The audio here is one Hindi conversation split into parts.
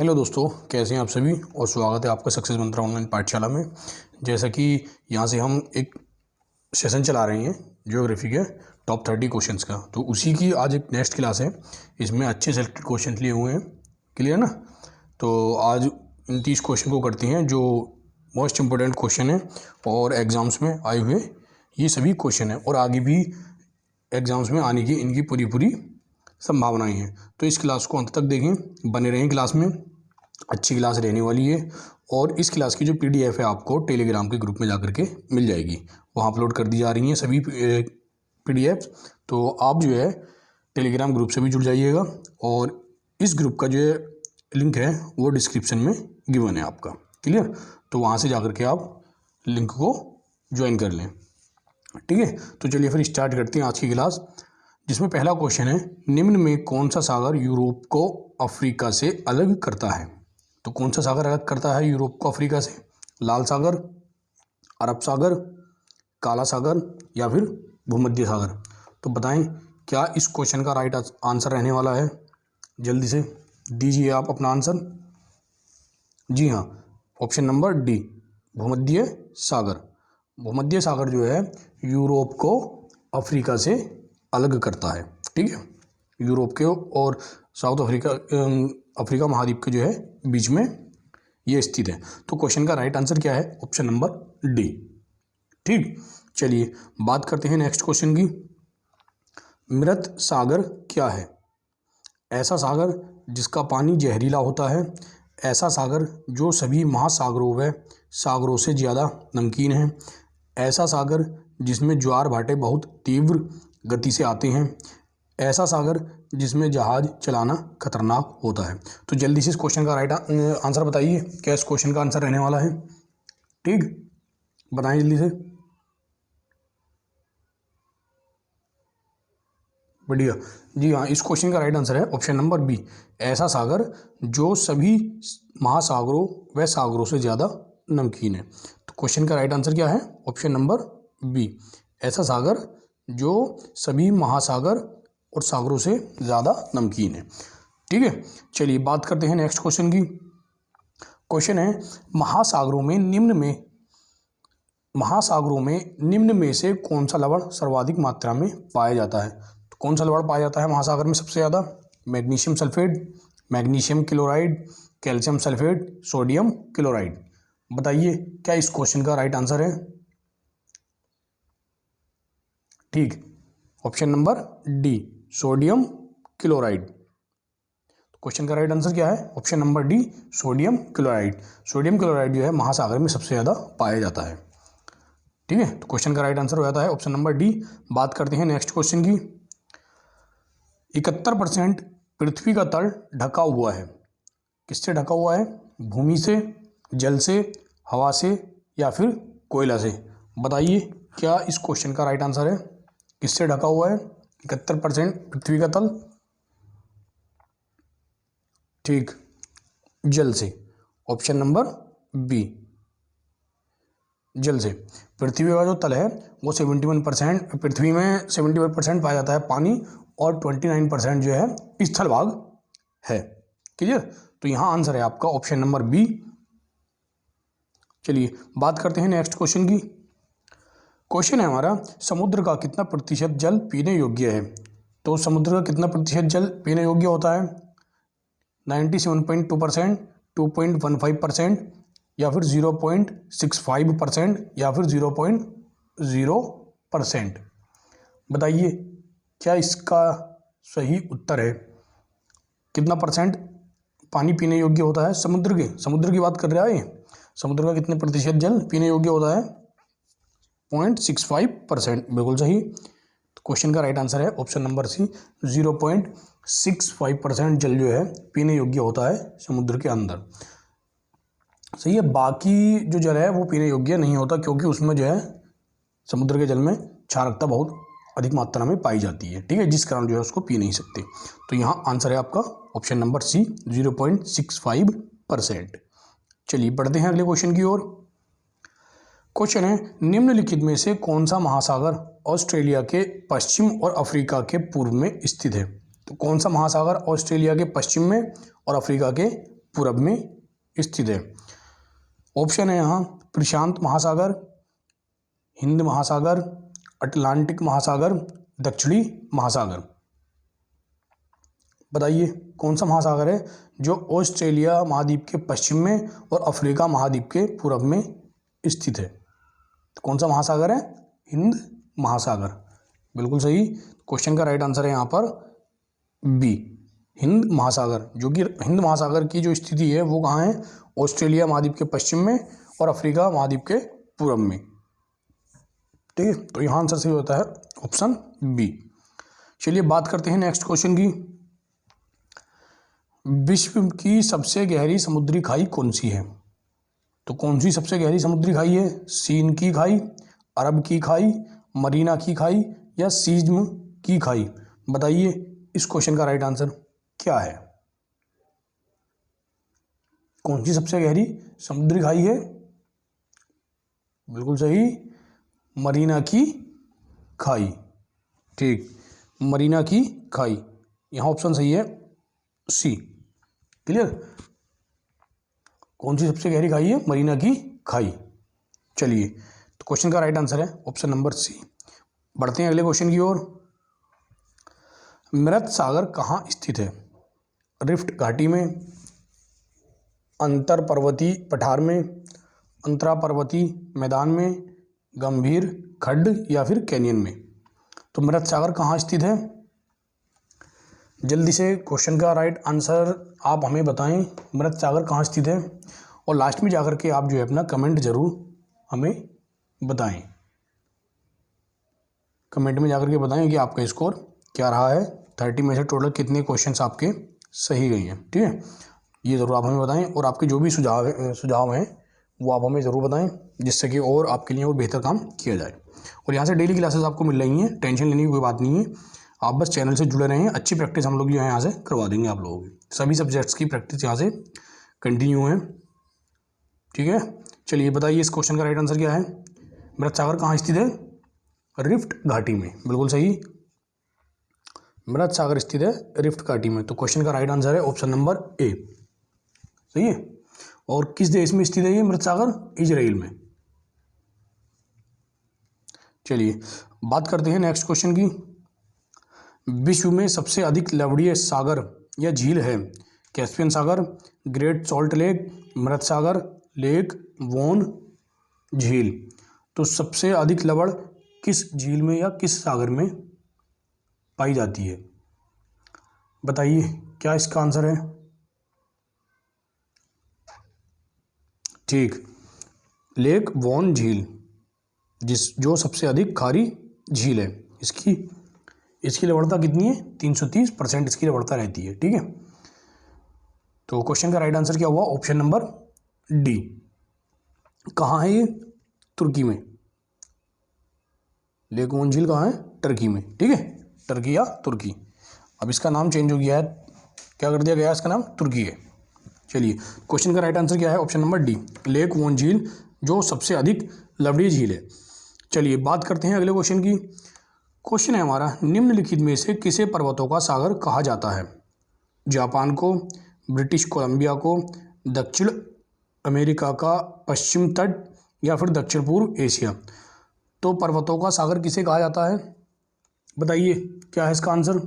हेलो दोस्तों, कैसे हैं आप सभी और स्वागत है आपका सक्सेस मंत्रा ऑनलाइन पाठशाला में। जैसा कि यहाँ से हम एक सेशन चला रहे हैं ज्योग्राफी के टॉप 30 क्वेश्चंस का, तो उसी की आज एक नेक्स्ट क्लास है। इसमें अच्छे सेलेक्टेड क्वेश्चन लिए हुए हैं, क्लियर ना। तो आज इन 30 क्वेश्चन को करते हैं जो मोस्ट इम्पोर्टेंट क्वेश्चन है और एग्ज़ाम्स में आए हुए ये सभी क्वेश्चन हैं और आगे भी एग्ज़ाम्स में आने की इनकी पूरी संभावनाएं हैं। तो इस क्लास को अंत तक देखें, बने रहें क्लास में, अच्छी क्लास रहने वाली है। और इस क्लास की जो PDF है आपको टेलीग्राम के ग्रुप में जाकर के मिल जाएगी, वहाँ अपलोड कर दी जा रही हैं सभी PDF। तो आप जो है टेलीग्राम ग्रुप से भी जुड़ जाइएगा और इस ग्रुप का जो लिंक है वो डिस्क्रिप्शन में गिवन है आपका, क्लियर। तो वहाँ से जाकर के आप लिंक को ज्वाइन कर लें, ठीक है। तो चलिए फिर स्टार्ट करते हैं आज की क्लास, जिसमें पहला क्वेश्चन है, निम्न में कौन सा सागर यूरोप को अफ्रीका से अलग करता है। तो कौन सा सागर अलग करता है यूरोप को अफ्रीका से? लाल सागर, अरब सागर, काला सागर या फिर भूमध्य सागर। तो बताएं क्या इस क्वेश्चन का राइट आंसर रहने वाला है। जल्दी से दीजिए आप अपना आंसर। जी हाँ, ऑप्शन नंबर डी, भूमध्य सागर। भूमध्य सागर जो है यूरोप को अफ्रीका से अलग करता है, ठीक है। यूरोप के और साउथ अफ्रीका महाद्वीप के जो है बीच में ये स्थित है। तो क्वेश्चन का राइट आंसर क्या है? ऑप्शन नंबर डी, ठीक। चलिए बात करते हैं नेक्स्ट क्वेश्चन की। मृत सागर क्या है? ऐसा सागर जिसका पानी जहरीला होता है, ऐसा सागर जो सभी महासागरों व सागरों से ज़्यादा नमकीन है, ऐसा सागर जिसमें ज्वार भाटे बहुत तीव्र गति से आते हैं, ऐसा सागर जिसमें जहाज चलाना खतरनाक होता है। तो जल्दी से इस क्वेश्चन का राइट आंसर बताइए, क्या इस क्वेश्चन का आंसर रहने वाला है? ठीक, बताएं जल्दी से। बढ़िया, जी हाँ, इस क्वेश्चन का राइट आंसर है ऑप्शन नंबर बी, ऐसा सागर जो सभी महासागरों व सागरों से ज़्यादा नमकीन है। तो क्वेश्चन का राइट आंसर क्या है? ऑप्शन नंबर बी, ऐसा सागर जो सभी महासागर और सागरों से ज़्यादा नमकीन है, ठीक है। चलिए बात करते हैं नेक्स्ट क्वेश्चन की। क्वेश्चन है, महासागरों में निम्न में से कौन सा लवण सर्वाधिक मात्रा में पाया जाता है। तो कौन सा लवण पाया जाता है महासागर में सबसे ज़्यादा? Magnesium sulphate, magnesium chloride, calcium sulphate, sodium chloride. बताइए क्या इस क्वेश्चन का राइट आंसर है? ठीक, option number D, sodium chloride. Question का राइट आंसर क्या है? Option number D, sodium chloride. Sodium chloride जो है महासागर में सबसे ज़्यादा पाया जाता है, ठीक है। तो क्वेश्चन का राइट आंसर हो जाता है ऑप्शन नंबर डी। बात करते हैं नेक्स्ट क्वेश्चन की। 71% पृथ्वी का तल ढका हुआ है, किससे ढका हुआ है? भूमि से, जल से, हवा से या फिर कोयला से। बताइए क्या इस क्वेश्चन का राइट आंसर है? किससे ढका हुआ है 71% पृथ्वी का तल? ठीक, जल से, ऑप्शन नंबर बी, जल से। पृथ्वी का जो तल है वो 71%, पृथ्वी में 71% पाया जाता है पानी और 29% जो है स्थल भाग है, क्लियर। तो यहाँ आंसर है आपका ऑप्शन नंबर बी। चलिए बात करते हैं नेक्स्ट क्वेश्चन की। क्वेश्चन है हमारा, समुद्र का कितना प्रतिशत जल पीने योग्य है। तो समुद्र का कितना प्रतिशत जल पीने योग्य होता है? 97.2%, 2.15% या फिर 0.65% या फिर 0.0%। बताइए क्या इसका सही उत्तर है? कितना परसेंट पानी पीने योग्य होता है समुद्र की बात कर रहा है। समुद्र का कितने प्रतिशत जल पीने योग्य होता है? 0.65%, बिल्कुल सही। तो क्वेश्चन का राइट आंसर है ऑप्शन नंबर सी, 0.65% जल जो है पीने योग्य होता है समुद्र के अंदर, सही है। बाकी जो जल है वो पीने योग्य नहीं होता, क्योंकि उसमें जो है समुद्र के जल में क्षारकता बहुत अधिक मात्रा में पाई जाती है, ठीक है, जिस कारण जो है उसको पी नहीं सकते। तो यहाँ आंसर है आपका ऑप्शन नंबर सी, 0.65%। चलिए बढ़ते हैं अगले क्वेश्चन की ओर। क्वेश्चन है, निम्नलिखित में से कौन सा महासागर ऑस्ट्रेलिया के पश्चिम और अफ्रीका के पूर्व में स्थित है। तो कौन सा महासागर ऑस्ट्रेलिया के पश्चिम में और अफ्रीका के पूरब में स्थित है? ऑप्शन है यहाँ प्रशांत महासागर, हिंद महासागर, अटलांटिक महासागर, दक्षिणी महासागर। बताइए कौन सा महासागर है जो ऑस्ट्रेलिया महाद्वीप के पश्चिम में और अफ्रीका महाद्वीप के पूरब में स्थित है? तो कौन सा महासागर है? हिंद महासागर। बिल्कुल सही। क्वेश्चन का राइट आंसर है यहाँ पर बी, हिंद महासागर। जो कि हिंद महासागर की जो स्थिति है वो कहाँ है? ऑस्ट्रेलिया महाद्वीप के पश्चिम में और अफ्रीका महाद्वीप के पूरब में। ठीक है, तो यहाँ आंसर सही होता है ऑप्शन बी। चलिए बात करते हैं नेक्स्ट क्वेश्चन की। विश्व की सबसे गहरी समुद्री खाई कौन सी है? तो कौन सी सबसे गहरी समुद्री खाई है? सीन की खाई, अरब की खाई, मरीना की खाई या सीज्म की खाई? बताइए इस क्वेश्चन का राइट आंसर क्या है? कौन सी सबसे गहरी समुद्री खाई है? बिल्कुल सही, मरीना की खाई। ठीक, मरीना की खाई। यहाँ ऑप्शन सही है सी। क्लियर? कौन सी सबसे गहरी खाई है? मरीना की खाई। चलिए, तो क्वेश्चन का राइट आंसर है ऑप्शन नंबर सी। बढ़ते हैं अगले क्वेश्चन की ओर। मृत सागर कहाँ स्थित है? रिफ्ट घाटी में, अंतर पर्वतीय पठार में, अंतरा पर्वतीय मैदान में, गंभीर खड्ड या फिर कैनियन में? तो मृत सागर कहाँ स्थित है? जल्दी से क्वेश्चन का राइट आंसर आप हमें बताएं, मृत सागर कहाँ स्थित है। और लास्ट में जाकर के आप जो है अपना कमेंट जरूर हमें बताएं। कमेंट में जाकर के बताएं कि आपका स्कोर क्या रहा है, 30 में से टोटल कितने क्वेश्चंस आपके सही गए हैं। ठीक है, ये ज़रूर आप हमें बताएं। और आपके जो भी सुझाव हैं वो आप हमें ज़रूर बताएं, जिससे कि और आपके लिए और बेहतर काम किया जाए। और यहाँ से डेली क्लासेस आपको मिल रही हैं, टेंशन लेने की कोई बात नहीं है। आप बस चैनल से जुड़े रहें, अच्छी प्रैक्टिस हम लोग जो है यहाँ से करवा देंगे आप लोगों की। सभी सब्जेक्ट्स की प्रैक्टिस यहाँ से कंटिन्यू है। ठीक है, चलिए बताइए इस क्वेश्चन का राइट आंसर क्या है? मृत सागर कहाँ स्थित है? रिफ्ट घाटी में। बिल्कुल सही, मृत सागर स्थित है रिफ्ट घाटी में। तो क्वेश्चन का राइट आंसर है ऑप्शन नंबर ए। सही है। और किस देश में स्थित है ये मृत सागर? इजराइल में। चलिए बात करते हैं नेक्स्ट क्वेश्चन की। विश्व में सबसे अधिक लवणीय सागर या झील है? कैस्पियन सागर, ग्रेट सॉल्ट लेक, मृत सागर, लेक वोन झील। तो सबसे अधिक लवण किस झील में या किस सागर में पाई जाती है? बताइए क्या इसका आंसर है? ठीक, लेक वोन झील, जो सबसे अधिक खारी झील है। इसकी लवणता कितनी है? 330% इसकी लवणता रहती है। ठीक है, तो क्वेश्चन का राइट आंसर क्या हुआ? Option number D. कहाँ है ये? तुर्की में। लेक वोन झील कहाँ है? टर्की में। ठीक है, टर्की या तुर्की। अब इसका नाम चेंज हो गया है, क्या कर दिया गया है? इसका नाम तुर्की है। चलिए क्वेश्चन का राइट आंसर क्या है? ऑप्शन नंबर डी, लेक वोन झील, जो सबसे अधिक लवणीय झील है। चलिए बात करते हैं अगले क्वेश्चन की। क्वेश्चन है हमारा, निम्नलिखित में से किसे पर्वतों का सागर कहा जाता है? जापान को, ब्रिटिश कोलंबिया को, दक्षिण अमेरिका का पश्चिम तट या फिर दक्षिण पूर्व एशिया? तो पर्वतों का सागर किसे कहा जाता है? बताइए क्या है इसका आंसर?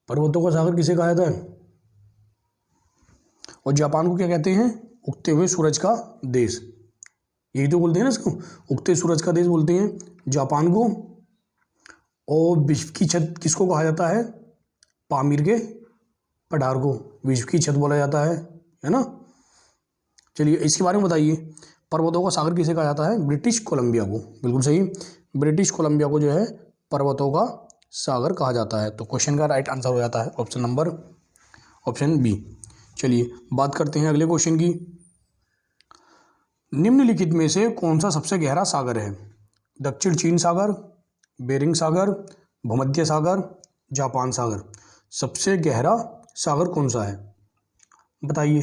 पर्वतों का सागर किसे कहा जाता है? और जापान को क्या कहते हैं? उगते हुए सूरज का देश। यही तो बोलते हैं ना इसको, उगते सूरज का देश बोलते हैं जापान को। और विश्व की छत किसको कहा जाता है? पामीर के पठार को विश्व की छत बोला जाता है ना। चलिए इसके बारे में बताइए, पर्वतों का सागर किसे कहा जाता है? ब्रिटिश कोलंबिया को। बिल्कुल सही, ब्रिटिश कोलंबिया को जो है पर्वतों का सागर कहा जाता है। तो क्वेश्चन का राइट आंसर हो जाता है ऑप्शन बी। चलिए बात करते हैं अगले क्वेश्चन की। निम्नलिखित में से कौन सा सबसे गहरा सागर है? दक्षिण चीन सागर, बेरिंग सागर, भूमध्य सागर, जापान सागर। सबसे गहरा सागर कौन सा है? बताइए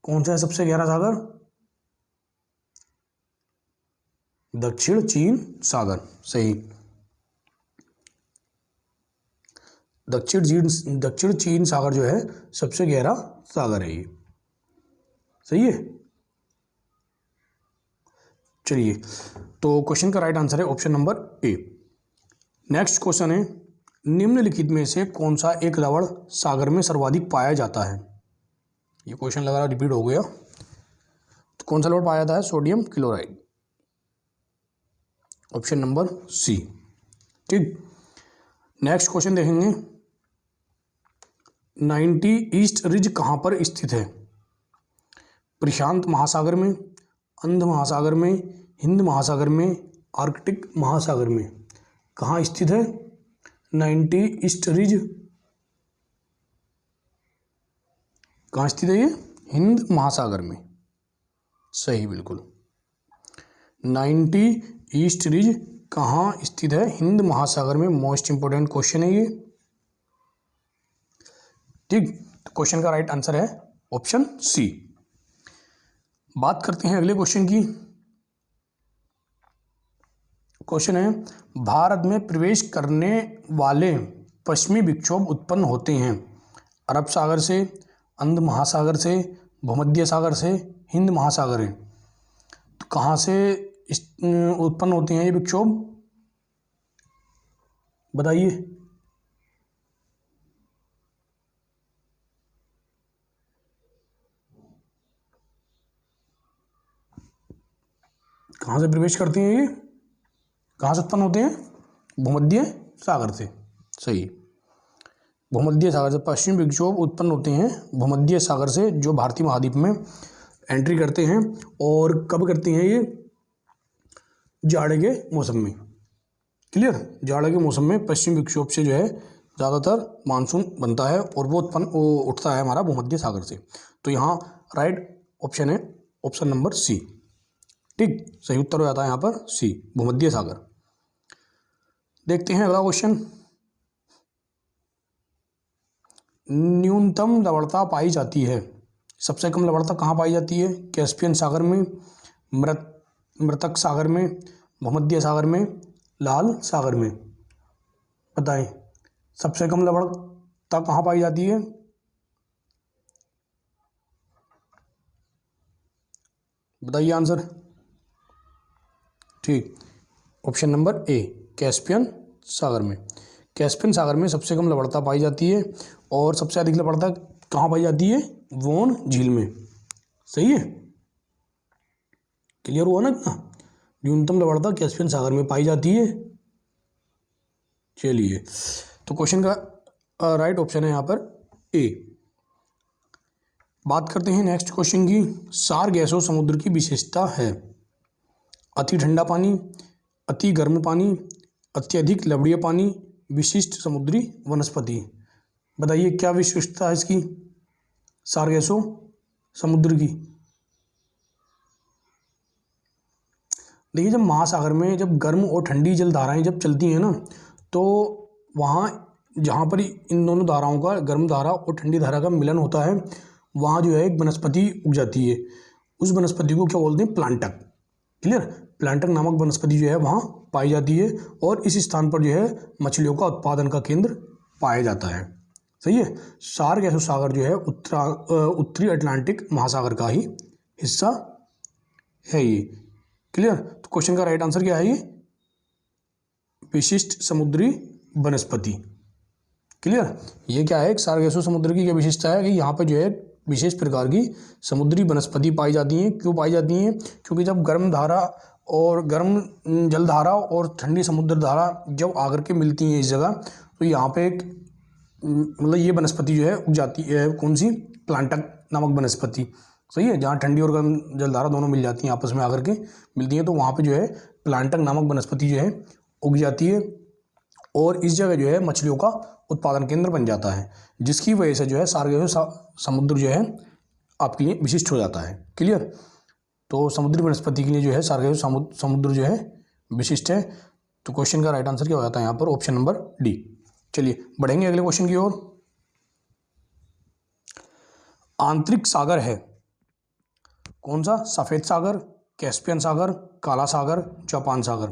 कौन सा है सबसे गहरा सागर? दक्षिण चीन सागर। सही। दक्षिण चीन सागर जो है सबसे गहरा सागर है ये। सही है। चलिए, तो क्वेश्चन का राइट आंसर है option number A. Next question है, निम्नलिखित में से कौन सा एक लवण सागर में सर्वाधिक पाया जाता है। ये क्वेश्चन लग रहा रिपीट हो गया। तो कौन सा लवण पाया जाता है? Sodium chloride, option number C. ठीक, नेक्स्ट क्वेश्चन देखेंगे, 90 ईस्ट रिज कहाँ पर स्थित है? प्रशांत महासागर में, अंध महासागर में, हिंद महासागर में, आर्कटिक महासागर में? कहाँ स्थित है 90 ईस्ट रिज? कहाँ स्थित है ये? हिंद महासागर में। सही, बिल्कुल। 90 ईस्ट रिज कहाँ स्थित है? हिंद महासागर में। मोस्ट इंपोर्टेंट क्वेश्चन है ये। ठीक, तो क्वेश्चन का राइट आंसर है ऑप्शन सी। बात करते हैं अगले क्वेश्चन की। क्वेश्चन है, भारत में प्रवेश करने वाले पश्चिमी विक्षोभ उत्पन्न होते हैं अरब सागर से, अंध महासागर से, भूमध्य सागर से, हिंद महासागर है। तो कहाँ से उत्पन्न होते हैं ये विक्षोभ? बताइए। कहाँ से प्रवेश करते हैं ये? कहाँ से उत्पन्न होते हैं? भूमध्य सागर से। सही, भूमध्य सागर से पश्चिमी विक्षोभ उत्पन्न होते हैं भूमध्य सागर से, जो भारतीय महाद्वीप में एंट्री करते हैं। और कब करते हैं ये? जाड़े के मौसम में। क्लियर, जाड़े के मौसम में पश्चिमी विक्षोभ से जो है ज़्यादातर मानसून बनता है और वो उठता है हमारा भूमध्य सागर से। तो यहाँ राइट ऑप्शन है ऑप्शन नंबर सी। ठीक, सही उत्तर हो जाता है यहाँ पर सी, भूमध्य सागर। देखते हैं अगला क्वेश्चन। न्यूनतम लवणता पाई जाती है, सबसे कम लवणता कहाँ पाई जाती है? कैस्पियन सागर में, मृतक सागर में, भूमध्य सागर में, लाल सागर में? बताएं, सबसे कम लवणता कहाँ पाई जाती है? बताइए आंसर। ठीक, ऑप्शन नंबर ए, कैस्पियन सागर में। कैस्पियन सागर में सबसे कम लवणता पाई जाती है और सबसे अधिक लवणता कहाँ पाई जाती है? वोन झील में। सही है, क्लियर हुआ ना? न्यूनतम लवणता कैस्पियन सागर में पाई जाती है। चलिए, तो क्वेश्चन का राइट ऑप्शन है यहाँ पर ए। बात करते हैं नेक्स्ट क्वेश्चन की। सारगैसो समुद्र की विशेषता है अति ठंडा पानी, अति गर्म पानी, अत्यधिक लवणीय पानी, विशिष्ट समुद्री वनस्पति। बताइए क्या विशिष्टता है इसकी, सारगैसो समुद्र की? देखिए, जब महासागर में जब गर्म और ठंडी जल धाराएं जब चलती हैं ना, तो वहाँ जहाँ पर इन दोनों धाराओं का, गर्म धारा और ठंडी धारा का मिलन होता है, वहाँ जो है एक वनस्पति उग जाती है। उस वनस्पति को क्या बोलते हैं? प्लांटक। क्लियर, प्लांटक नामक वनस्पति जो है वहाँ पाई जाती है और इस स्थान पर जो है मछलियों का उत्पादन का केंद्र पाया जाता है। सही है, सारगैसो सागर जो है उत्तरी अटलांटिक महासागर का ही हिस्सा है ये। क्लियर, तो क्वेश्चन का राइट आंसर क्या है? ये विशिष्ट समुद्री वनस्पति। क्लियर, ये क्या है? सारगैसो समुद्र की क्या विशेषता है कि यहाँ पर जो है विशेष प्रकार की समुद्री वनस्पति पाई जाती हैं। क्यों पाई जाती हैं? क्योंकि जब गर्म धारा और गर्म जलधारा और ठंडी समुद्र धारा जब आकर के मिलती हैं इस जगह, तो यहाँ पे एक मतलब ये वनस्पति जो है उग जाती है। कौन सी? प्लांटक नामक वनस्पति। सही है, जहाँ ठंडी और गर्म जलधारा दोनों मिल जाती हैं, आपस में आकर के मिलती हैं, तो वहाँ पे जो है प्लांटक नामक वनस्पति जो है उग जाती है और इस जगह जो है मछलियों का उत्पादन केंद्र बन जाता है, जिसकी वजह से जो है सारगैसो समुद्र जो है आपके लिए विशिष्ट हो जाता है। क्लियर, तो समुद्री वनस्पति के लिए जो है सारगैसो समुद्र जो है विशिष्ट है। तो क्वेश्चन का राइट आंसर क्या हो जाता है यहाँ पर? Option number D. चलिए बढ़ेंगे अगले क्वेश्चन की ओर। आंतरिक सागर है कौन सा? सफ़ेद सागर, कैस्पियन सागर, काला सागर, जापान सागर।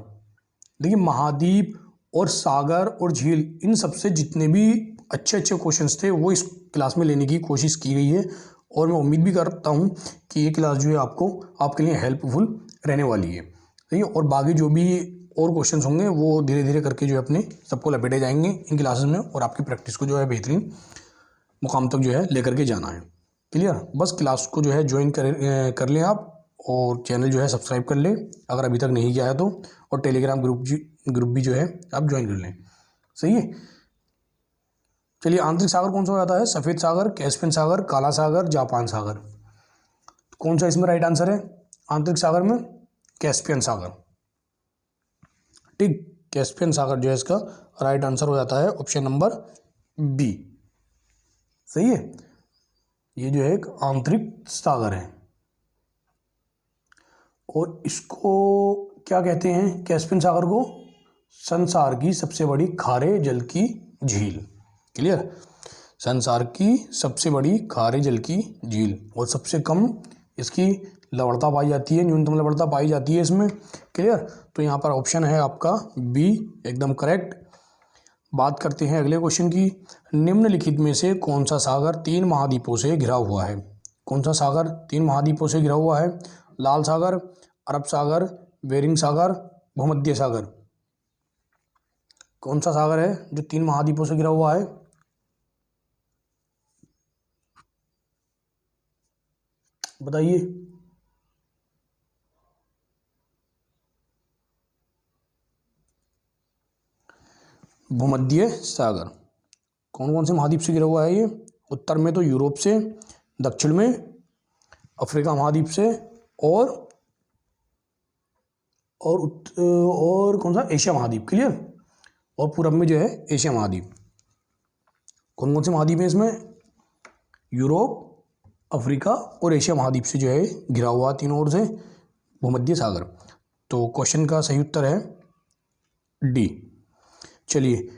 देखिए, महाद्वीप और सागर और झील, इन सबसे जितने भी अच्छे अच्छे क्वेश्चंस थे वो इस क्लास में लेने की कोशिश की गई है, और मैं उम्मीद भी करता हूँ कि ये क्लास जो है आपको आपके लिए हेल्पफुल रहने वाली है। ठीक है, और बाकी जो भी और क्वेश्चंस होंगे वो धीरे धीरे करके जो है अपने सबको लपेटे जाएंगे इन क्लासेस में, और आपकी प्रैक्टिस को जो है बेहतरीन मुकाम तक जो है लेकर के जाना है। क्लियर, बस क्लास को जो है ज्वाइन कर लें आप, और चैनल जो है सब्सक्राइब कर लें अगर अभी तक नहीं किया है तो, और टेलीग्राम ग्रुप भी जो है आप ज्वाइन कर लें। सही है। चलिए, आंतरिक सागर कौन सा हो जाता है? सफ़ेद सागर, कैस्पियन सागर, काला सागर, जापान सागर। कौन सा इसमें राइट आंसर है? आंतरिक सागर में कैस्पियन सागर। ठीक, कैस्पियन सागर जो है इसका राइट आंसर हो जाता है ऑप्शन नंबर बी। सही है, ये जो है एक आंतरिक सागर है, और इसको क्या कहते हैं? कैस्पियन सागर को संसार की सबसे बड़ी खारे जल की झील। क्लियर, संसार की सबसे बड़ी खारे जल की झील, और सबसे कम इसकी लवणता पाई जाती है, न्यूनतम लवणता पाई जाती है इसमें। क्लियर, तो यहाँ पर ऑप्शन है आपका बी एकदम करेक्ट। बात करते हैं अगले क्वेश्चन की। निम्नलिखित में से कौन सा सागर 3 महाद्वीपों से घिरा हुआ है? कौन सा सागर 3 महाद्वीपों से घिरा हुआ है? लाल सागर, अरब सागर, बेरिंग सागर, भूमध्य सागर। कौन सा सागर है जो 3 महाद्वीपों से घिरा हुआ है? बताइए। भूमध्य सागर कौन कौन से महाद्वीप से घिरा हुआ है ये? उत्तर में तो यूरोप से, दक्षिण में अफ्रीका महाद्वीप से, और कौन सा? एशिया महाद्वीप। क्लियर, और पूरब में जो है एशिया महाद्वीप। कौन कौन से महाद्वीप हैं इसमें? यूरोप, अफ्रीका और एशिया महाद्वीप से जो है घिरा हुआ तीनों ओर से भूमध्य सागर। तो क्वेश्चन का सही उत्तर है डी। चलिए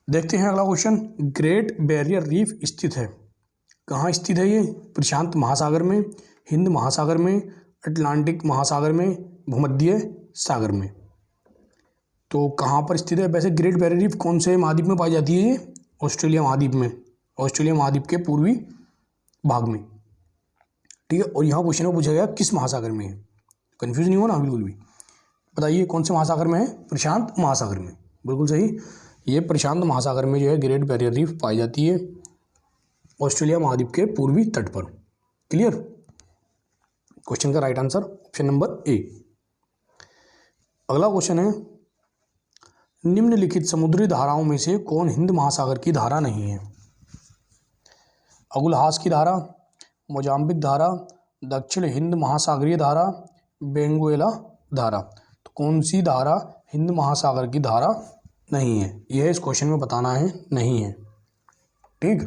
देखते हैं अगला क्वेश्चन। ग्रेट बैरियर रीफ स्थित है, कहाँ स्थित है ये? प्रशांत महासागर में, हिंद महासागर में, अटलांटिक महासागर में, भूमध्य सागर में। तो कहाँ पर स्थित है? वैसे ग्रेट बैरियर रीफ कौन से महाद्वीप में पाई जाती है ये? ऑस्ट्रेलिया महाद्वीप में, ऑस्ट्रेलिया महाद्वीप के पूर्वी भाग में। ठीक है, और यहाँ क्वेश्चन में पूछा गया किस महासागर में है, कंफ्यूज नहीं हो ना बिल्कुल भी। बताइए कौन से महासागर में है? प्रशांत महासागर में, बिल्कुल सही। ये प्रशांत महासागर में जो है ग्रेट बैरियर रीफ पाई जाती है, ऑस्ट्रेलिया महाद्वीप के पूर्वी तट पर। क्लियर, क्वेश्चन का right answer option number A. अगला क्वेश्चन है, निम्नलिखित समुद्री धाराओं में से कौन हिंद महासागर की धारा नहीं है? अगुलहास की धारा, मोजाम्बिक धारा, दक्षिण हिंद महासागरीय धारा, बेंगुएला धारा। तो कौन सी धारा हिंद महासागर की धारा नहीं है? यह इस क्वेश्चन में बताना है, नहीं है। ठीक,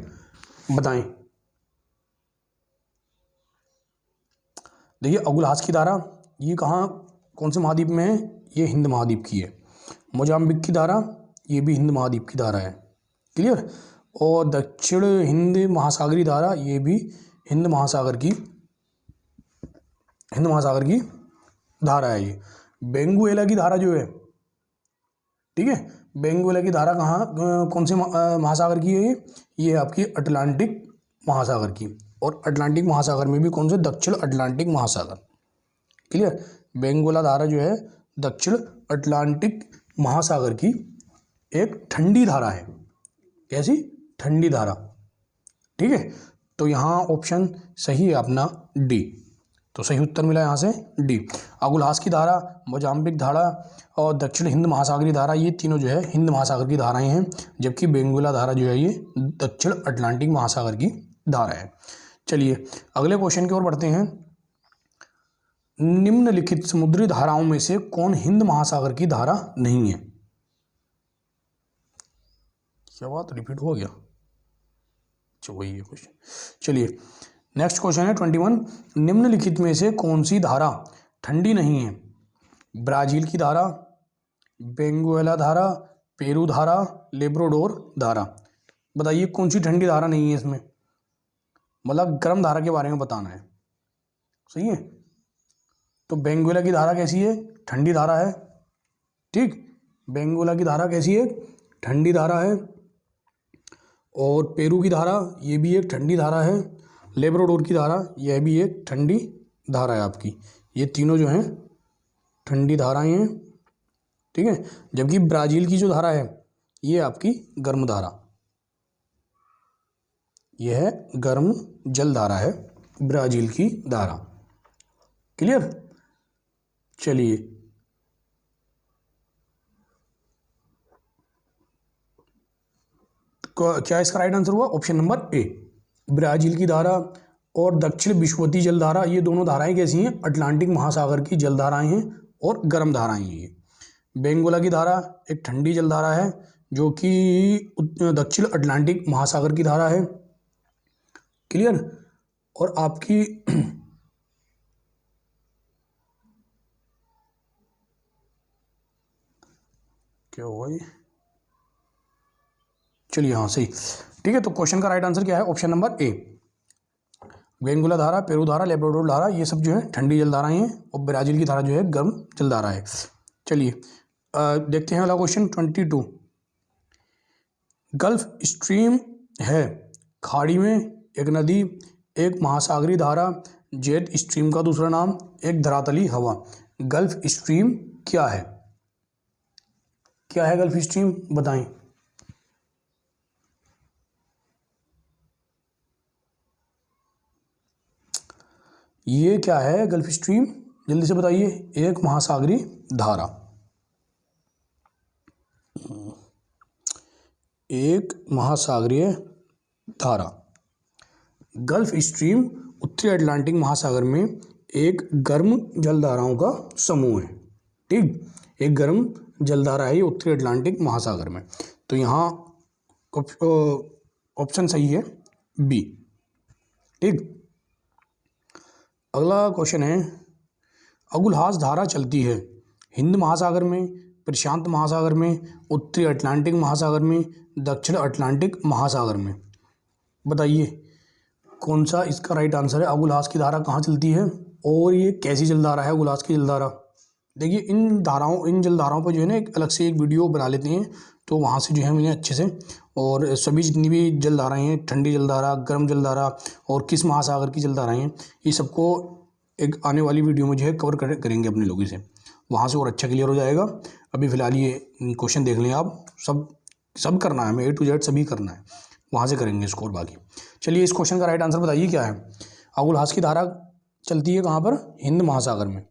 बताएं। देखिए अगुलहास की धारा ये कहाँ, कौन से महाद्वीप में है? ये हिंद महाद्वीप की है। मोजाम्बिक की धारा ये भी हिंद महाद्वीप की धारा है। क्लियर, और दक्षिण हिंद महासागरीय धारा ये भी हिंद महासागर की धारा है। ये बेंगुएला की धारा जो है, ठीक है, बेंगुएला की धारा कहाँ, कौन से महासागर की है? ये है आपकी अटलांटिक महासागर की, और अटलांटिक महासागर में भी कौन से? दक्षिण अटलांटिक महासागर। क्लियर, बेंगुएला धारा जो है दक्षिण अटलांटिक महासागर की एक ठंडी धारा है। कैसी? ठंडी धारा। ठीक है, तो यहाँ ऑप्शन सही है अपना डी। तो सही उत्तर मिला यहाँ से डी। अगुलहास की धारा, मोजाम्बिक धारा और दक्षिण हिंद महासागरीय धारा, ये तीनों जो है हिंद महासागर की धाराएं हैं, जबकि बेंगुएला धारा जो है ये दक्षिण अटलांटिक महासागर की धारा है। चलिए अगले क्वेश्चन की ओर बढ़ते हैं। निम्नलिखित समुद्री धाराओं में से कौन हिंद महासागर की धारा नहीं है? क्या बात, रिपीट हो गया? अच्छा वही है क्वेश्चन। चलिए नेक्स्ट क्वेश्चन है 21। निम्नलिखित में से कौन सी धारा ठंडी नहीं है? ब्राजील की धारा, बेंगुएला धारा, पेरू धारा, लेब्राडोर धारा। बताइए कौन सी ठंडी धारा नहीं है इसमें? मतलब गर्म धारा के बारे में बताना है। सही है, तो बेंगुएला की धारा कैसी है? ठंडी धारा है। ठीक, बेंगुएला की धारा कैसी है? ठंडी धारा है। और पेरू की धारा ये भी एक ठंडी धारा है, लेब्राडोर की धारा यह भी एक ठंडी धारा है आपकी। ये तीनों जो हैं ठंडी धाराएं हैं, ठीक है। जबकि ब्राज़ील की जो धारा है ये आपकी गर्म धारा, यह गर्म जल धारा है ब्राज़ील की धारा। क्लियर। चलिए क्या इसका राइट आंसर हुआ? ऑप्शन नंबर ए, ब्राज़ील की धारा और दक्षिण विषुवती जलधारा, ये दोनों धाराएं कैसी हैं? अटलांटिक महासागर की जलधाराएं हैं और गर्म धाराएं हैं ये। बेंगोला की धारा एक ठंडी जलधारा है जो कि दक्षिण अटलांटिक महासागर की धारा है। क्लियर। और आपकी क्या हुआ ये? चलिए हाँ सही, ठीक है। तो क्वेश्चन का राइट आंसर क्या है? ऑप्शन नंबर ए, बेंगुला धारा, पेरू धारा, लेब्राडोर धारा, ये सब जो है ठंडी जलधाराएं हैं और ब्राज़ील की धारा जो है गर्म जलधारा है। चलिए देखते हैं अगला क्वेश्चन 22। गल्फ स्ट्रीम है खाड़ी में एक नदी, एक महासागरीय धारा, जेट स्ट्रीम का दूसरा नाम, एक धरातली हवा। गल्फ स्ट्रीम क्या है? क्या है गल्फ स्ट्रीम? बताएं। ये क्या है गल्फ स्ट्रीम? जल्दी से बताइए। एक महासागरीय धारा, एक महासागरीय धारा। गल्फ स्ट्रीम उत्तरी अटलांटिक महासागर में एक गर्म जलधाराओं का समूह है, ठीक। एक गर्म जलधारा है ये उत्तरी अटलांटिक महासागर में। तो यहाँ ऑप्शन सही है बी, ठीक। अगला क्वेश्चन है, अगुलहास धारा चलती है हिंद महासागर में, प्रशांत महासागर में, उत्तरी अटलांटिक महासागर में, दक्षिण अटलांटिक महासागर में। बताइए कौन सा इसका राइट आंसर है? अगुलहास की धारा कहाँ चलती है और ये कैसी जलधारा है अगुलहास की जलधारा? देखिए इन जलधाराओं पर जो है ना एक अलग से एक वीडियो बना लेते हैं, तो वहाँ से जो है मैंने अच्छे से, और सभी जितनी भी जलधाराएं हैं, ठंडी जलधारा, गर्म जलधारा और किस महासागर की जलधाराएं हैं, ये सबको एक आने वाली वीडियो में जो है कवर करेंगे अपने लोगों से, वहाँ से और अच्छा क्लियर हो जाएगा। अभी फ़िलहाल ये क्वेश्चन देख लें आप, सब करना है, हमें A to Z सभी करना है, वहाँ से करेंगे इसको और बाकी। चलिए इस क्वेश्चन का राइट आंसर बताइए क्या है? अगुलहास की धारा चलती है कहाँ पर? हिंद महासागर में,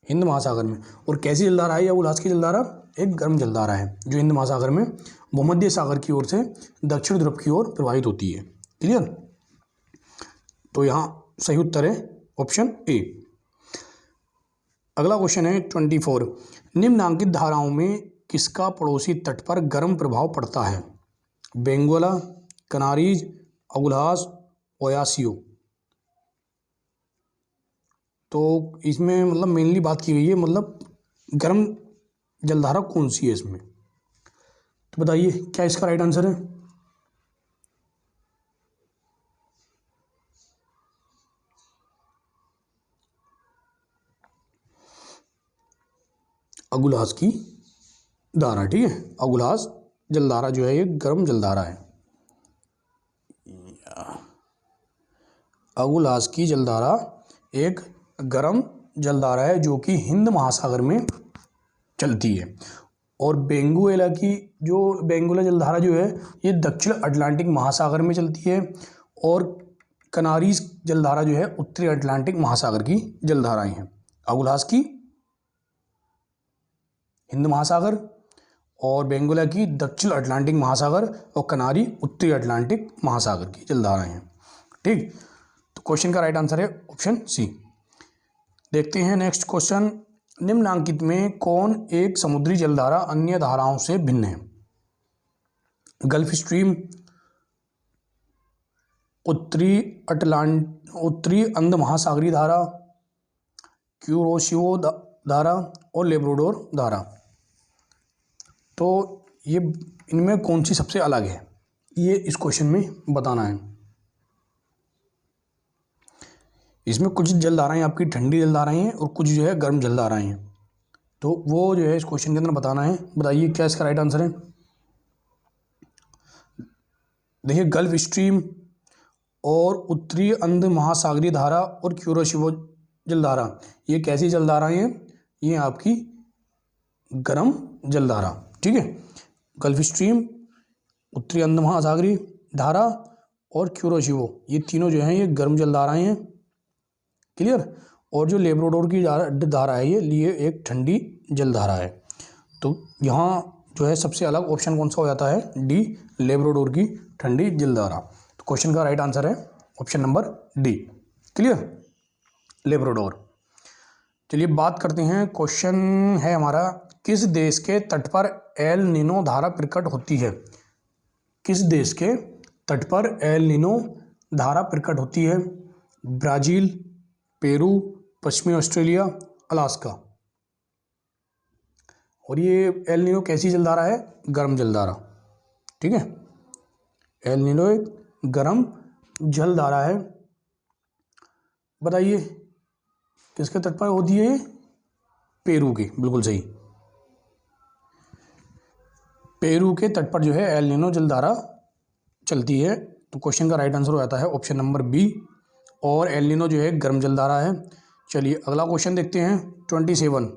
हिंद महासागर में। और कैसी जलधारा है अगुलहास की जलधारा? एक गर्म जलधारा है जो हिंद महासागर में भूमध्य सागर की ओर से दक्षिण ध्रुव की ओर प्रवाहित होती है। क्लियर। तो यहाँ सही उत्तर है ऑप्शन ए। अगला क्वेश्चन है 24। निम्नांकित धाराओं में किसका पड़ोसी तट पर गर्म प्रभाव पड़ता है? बेंगोला, कनारीज, अगुलहास, ओयासियो। तो इसमें मतलब मेनली बात की गई है, मतलब गर्म जलधारा कौन सी है इसमें? तो बताइए क्या इसका राइट आंसर है? अगुलहास की धारा, ठीक है। अगुलहास जलधारा जो है ये गर्म जलधारा है। अगुलहास की जलधारा एक गर्म जलधारा है जो कि हिंद महासागर में चलती है। और बेंगुला जलधारा जो है ये दक्षिण अटलांटिक महासागर में चलती है। और कनारीज जलधारा जो है उत्तरी अटलांटिक महासागर की जलधाराएं हैं। अगुलहास की हिंद महासागर और बेंगुला की दक्षिण अटलांटिक महासागर और कनारी उत्तरी अटलांटिक महासागर की जलधाराएं हैं, ठीक। तो क्वेश्चन का राइट आंसर है ऑप्शन सी। देखते हैं नेक्स्ट क्वेश्चन। निम्नांकित में कौन एक समुद्री जलधारा अन्य धाराओं से भिन्न है? गल्फ स्ट्रीम, उत्तरी अंध महासागरीय धारा, क्यूरोशियो धारा और लेब्राडोर धारा। तो ये इनमें कौन सी सबसे अलग है, ये इस क्वेश्चन में बताना है। इसमें कुछ जलधाराएं आपकी ठंडी जलधाराएं हैं और कुछ जो है गर्म जलधाराएं हैं, तो वो जो है इस क्वेश्चन के अंदर बताना है। बताइए क्या इसका राइट आंसर है? देखिए गल्फ स्ट्रीम और उत्तरी अंध महासागरीय धारा और क्यूरोशिवो जलधारा, ये कैसी जलधाराएं हैं? ये आपकी गर्म जलधारा। ठीक है, गल्फ स्ट्रीम, उत्तरी अंध महासागरीय धारा और क्यूरोशिवो, ये तीनों जो हैं ये गर्म जलधाराएं हैं। क्लियर। और जो लेब्राडोर की धारा है ये एक ठंडी जलधारा है। तो यहाँ जो है सबसे अलग ऑप्शन कौन सा हो जाता है? डी, लेब्राडोर की ठंडी जलधारा। तो क्वेश्चन का राइट आंसर है option number D. Clear, Labrador. चलिए बात करते हैं, क्वेश्चन है हमारा, किस देश के तट पर एल नीनो धारा प्रकट होती है? किस देश के तट पर एल नीनो धारा प्रकट होती है? ब्राज़ील, पेरू, पश्चिमी ऑस्ट्रेलिया, अलास्का। और ये एल नीनो कैसी जलधारा है? गर्म जलधारा। ठीक है, एल नीनो एक गर्म जलधारा है। बताइए किसके तट पर होती है? पेरू की, बिल्कुल सही। पेरू के तट पर जो है एल नीनो जलधारा चलती है। तो क्वेश्चन का राइट आंसर हो जाता है ऑप्शन नंबर बी। और एल नीनो जो है गर्म जलधारा है। चलिए अगला क्वेश्चन देखते हैं, 27।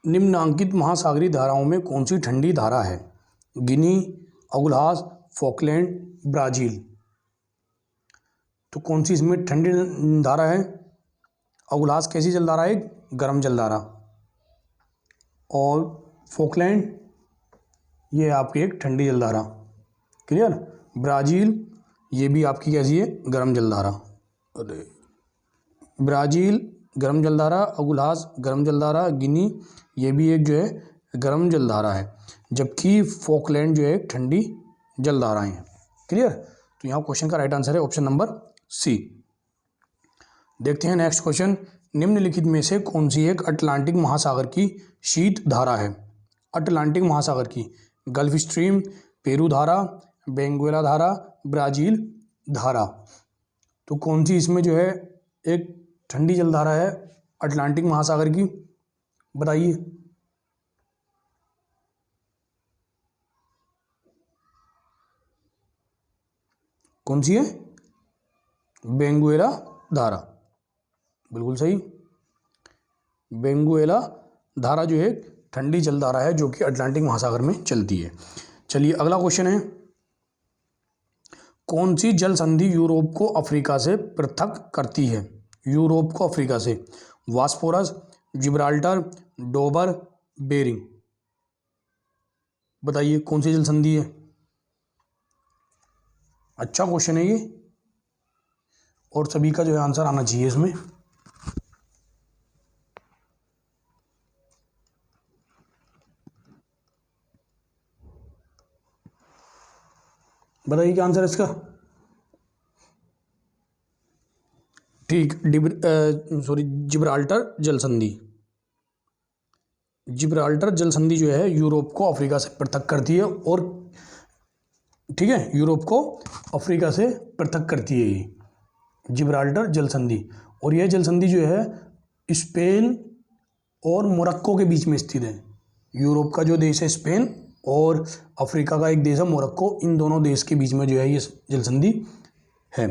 निम्नांकित महासागरीय धाराओं में कौन सी ठंडी धारा है? गिनी, अगुल्हास, फॉकलैंड, ब्राज़ील। तो कौन सी इसमें ठंडी धारा है? अगुल्हास कैसी जलधारा है? गर्म जलधारा। और फॉकलैंड ये आपकी एक ठंडी जलधारा। क्लियर। ब्राज़ील ये भी आपकी कैसी है? गर्म जलधारा। अरे ब्राज़ील गर्म जलधारा, अगुल्हास गर्म जलधारा, गिनी ये भी एक जो है गर्म जलधारा है, जबकि फॉकलैंड जो है एक ठंडी जलधाराएं हैं। क्लियर। तो यहाँ क्वेश्चन का राइट आंसर है ऑप्शन नंबर सी। देखते हैं नेक्स्ट क्वेश्चन, निम्नलिखित में से कौन सी एक अटलांटिक महासागर की शीत धारा है? अटलांटिक महासागर की, गल्फ स्ट्रीम, पेरू धारा, बेंगुएला धारा, ब्राज़ील धारा। तो कौन सी इसमें जो है एक ठंडी जलधारा है अटलांटिक महासागर की? बताइए। कौन सी है? बेंगुएला धारा, बिल्कुल सही। बेंगुएला धारा जो है ठंडी जलधारा है जो कि अटलांटिक महासागर में चलती है। चलिए अगला क्वेश्चन है, कौन सी जल संधि यूरोप को अफ्रीका से पृथक करती है? यूरोप को अफ्रीका से, वास्पोरस, जिब्राल्टर, डोबर, बेरिंग। बताइए कौन सी जल संधि है? अच्छा क्वेश्चन है ये, और सभी का जो है आंसर आना चाहिए इसमें। बताइए क्या आंसर है इसका? ठीक, जिब्राल्टर जल संधि। जिब्राल्टर जल संधि जो है यूरोप को अफ्रीका से पृथक करती है, और ठीक है यूरोप को अफ्रीका से पृथक करती है ये जिब्राल्टर जल संधि। और यह जल संधि जो है स्पेन और मोरक्को के बीच में स्थित है। यूरोप का जो देश है स्पेन और अफ्रीका का एक देश है मोरक्को, इन दोनों देश के बीच में जो है ये जल संधि है।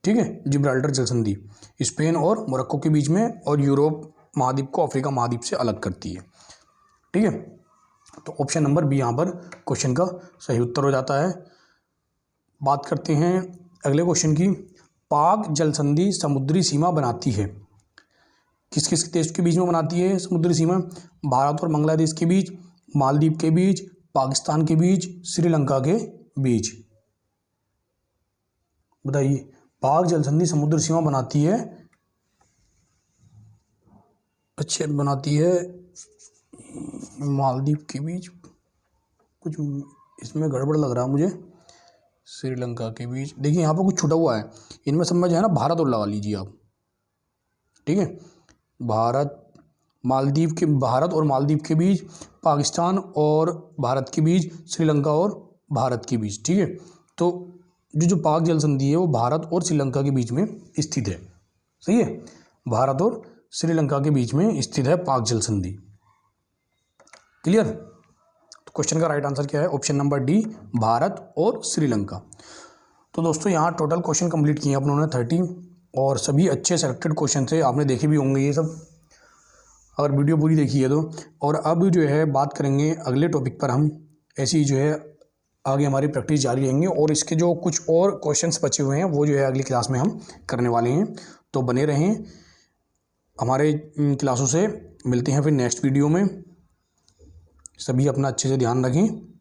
ठीक है, जिब्राल्टर जल संधि स्पेन और मोरक्को के बीच में, और यूरोप महाद्वीप को अफ्रीका महाद्वीप से अलग करती है। ठीक है, तो ऑप्शन नंबर बी यहाँ पर क्वेश्चन का सही उत्तर हो जाता है। बात करते हैं अगले क्वेश्चन की, पाक जल संधि समुद्री सीमा बनाती है? किस किस देश के बीच में बनाती है समुद्री सीमा? भारत और बांग्लादेश के बीच, मालदीव के बीच, पाकिस्तान के बीच, श्रीलंका के बीच। बताइए पाक जल संधि समुद्र सीमा बनाती है, अच्छे बनाती है मालदीव के बीच, कुछ इसमें गड़बड़ लग रहा है मुझे, श्रीलंका के बीच। देखिए यहाँ पर कुछ छूटा हुआ है, इनमें सब में जो है ना भारत और लगा लीजिए आप। ठीक है, भारत और मालदीव के बीच, पाकिस्तान और भारत के बीच, श्रीलंका और भारत के बीच। ठीक है, तो जो पाक जल संधि है वो भारत और श्रीलंका के बीच में स्थित है। सही है, भारत और श्रीलंका के बीच में स्थित है पाक जल संधि। क्लियर। तो क्वेश्चन का राइट आंसर क्या है? ऑप्शन नंबर डी, भारत और श्रीलंका। तो दोस्तों यहाँ टोटल क्वेश्चन कंप्लीट किए अपनों ने 30, और सभी अच्छे सेलेक्टेड क्वेश्चन थे, आपने देखे भी होंगे ये सब अगर वीडियो पूरी देखी है तो। और अब जो है बात करेंगे अगले टॉपिक पर, हम ऐसी ही जो है आगे हमारी प्रैक्टिस जारी रहेंगे, और इसके जो कुछ और क्वेश्चंस बचे हुए हैं वो जो है अगली क्लास में हम करने वाले हैं। तो बने रहें हमारे क्लासों से। मिलते हैं फिर नेक्स्ट वीडियो में। सभी अपना अच्छे से ध्यान रखें।